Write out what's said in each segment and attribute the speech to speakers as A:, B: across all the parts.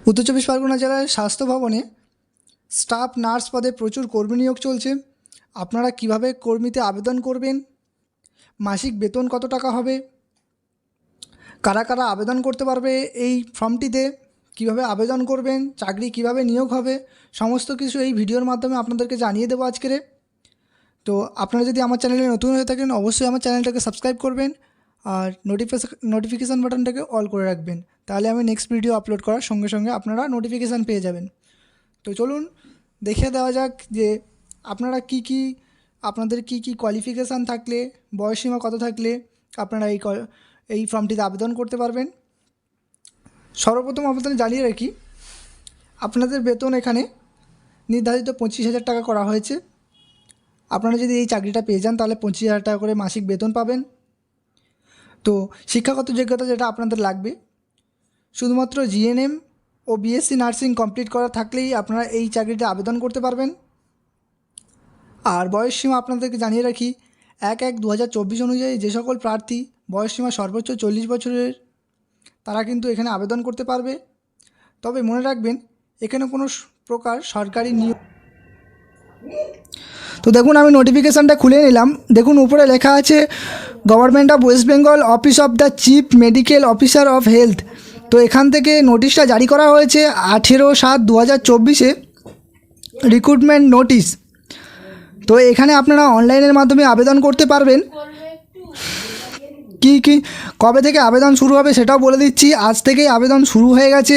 A: উত্তর চব্বিশ পরগনা জেলায় স্বাস্থ্য ভবনে স্টাফ নার্স পদে প্রচুর কর্মী নিয়োগ চলছে। আপনারা কিভাবে কর্মীতে আবেদন করবেন, মাসিক বেতন কত টাকা হবে, কারা কারা আবেদন করতে পারবে এই ফর্মটিতে, কিভাবে আবেদন করবেন, চাকরি কিভাবে নিয়োগ হবে, সমস্ত কিছু এই ভিডিওর মাধ্যমে আপনাদেরকে জানিয়ে দেবো আজকেরে। তো আপনারা যদি আমার চ্যানেলে নতুন হয়ে থাকেন অবশ্যই আমার চ্যানেলটাকে সাবস্ক্রাইব করবেন আর নোটিফিকেশান বাটনটাকে অল করে রাখবেন, তাহলে আমি নেক্সট ভিডিও আপলোড করার সঙ্গে সঙ্গে আপনারা নোটিফিকেশান পেয়ে যাবেন। তো চলুন দেখে দেওয়া যাক যে আপনারা আপনাদের কি কোয়ালিফিকেশান থাকলে, বয়সসীমা কত থাকলে আপনারা এই ফর্মটিতে আবেদন করতে পারবেন। সর্বপ্রথম আপনাদের জানিয়ে রাখি, আপনাদের বেতন এখানে নির্ধারিত 25,000 টাকা করা হয়েছে। আপনারা যদি এই চাকরিটা পেয়ে যান তাহলে 25,000 টাকা করে মাসিক বেতন পাবেন। তো শিক্ষাগত যোগ্যতা যেটা আপনাদের লাগবে, শুধুমাত্র জিএনএম ও বিএসসি নার্সিং কমপ্লিট করা থাকলেই আপনারা এই চাকরিতে আবেদন করতে পারবেন। আর বয়সসীমা আপনাদেরকে জানিয়ে রাখি, 1/1/2024 অনুযায়ী যে সকল প্রার্থী বয়সসীমা সর্বোচ্চ 40 বছরের তারা কিন্তু এখানে আবেদন করতে পারবে। তবে মনে রাখবেন এখানে কোনো প্রকার সরকারি নিয়োগ। তো দেখুন আমি নোটিফিকেশানটা খুলে নিলাম। দেখুন উপরে লেখা আছে government of West Bengal, office of the chief medical officer of health. তো এখান থেকে নোটিশটা জারি করা হয়েছে 18/7/2024 রিক্রুটমেন্ট নোটিশ। তো এখানে আপনারা অনলাইনের মাধ্যমে আবেদন করতে পারবেন। কবে থেকে আবেদন শুরু হবে সেটাও বলে দিচ্ছি। আজ থেকেই আবেদন শুরু হয়ে গেছে,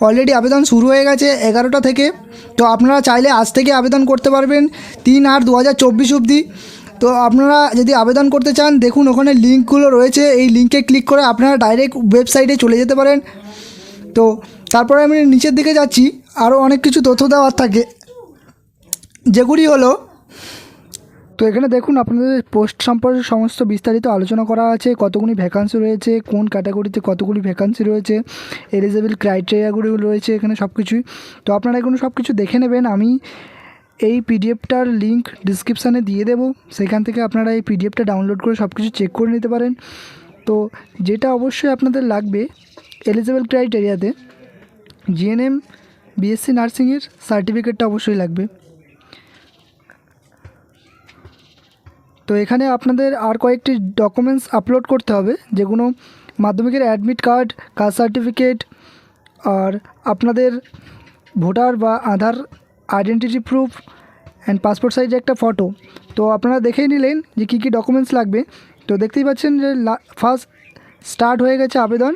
A: অলরেডি আবেদন শুরু হয়ে গেছে 11টা থেকে। তো আপনারা চাইলে আজ থেকে আবেদন করতে পারবেন 3/8/2024 অবধি। তো আপনারা যদি আবেদন করতে চান দেখুন ওখানে লিঙ্কগুলো রয়েছে, এই লিঙ্কে ক্লিক করে আপনারা ডাইরেক্ট ওয়েবসাইটে চলে যেতে পারেন। তো তারপরে আমি নিচের দিকে যাচ্ছি, আরও অনেক কিছু তথ্য দেওয়ার থাকে যেগুলি হলো, তো এখানে দেখুন আপনাদের পোস্ট সম্পর্কে সমস্ত বিস্তারিত আলোচনা করা আছে, কতগুলি ভ্যাকান্সি রয়েছে, কোন ক্যাটাগরিতে কতগুলি ভ্যাকান্সি রয়েছে, এলিজিবল ক্রাইটেরিয়াগুলি রয়েছে এখানে সব কিছুই। তো আপনারা এগুলো সব কিছু দেখে নেবেন। আমি এই পিডিএফটার লিঙ্ক ডিসক্রিপশানে দিয়ে দেবো, সেখান থেকে আপনারা এই পিডিএফটা ডাউনলোড করে সব কিছু চেক করে নিতে পারেন। তো যেটা অবশ্যই আপনাদের লাগবে এলিজিবল ক্রাইটেরিয়াতে জিএনএম বিএসসি নার্সিংয়ের সার্টিফিকেটটা অবশ্যই লাগবে। তো এখানে আপনাদের আর কয়েকটি ডকুমেন্টস আপলোড করতে হবে, যেগুলো মাধ্যমিকের অ্যাডমিট কার্ড, কাস্ট সার্টিফিকেট, আর আপনাদের ভোটার বা আধার আইডেন্টিটি প্রুফ অ্যান্ড পাসপোর্ট সাইজে একটা ফটো। তো আপনারা দেখেই নিলেন যে কী কী ডকুমেন্টস লাগবে। তো দেখতেই পাচ্ছেন যে ফার্স্ট স্টার্ট হয়ে গেছে আবেদন।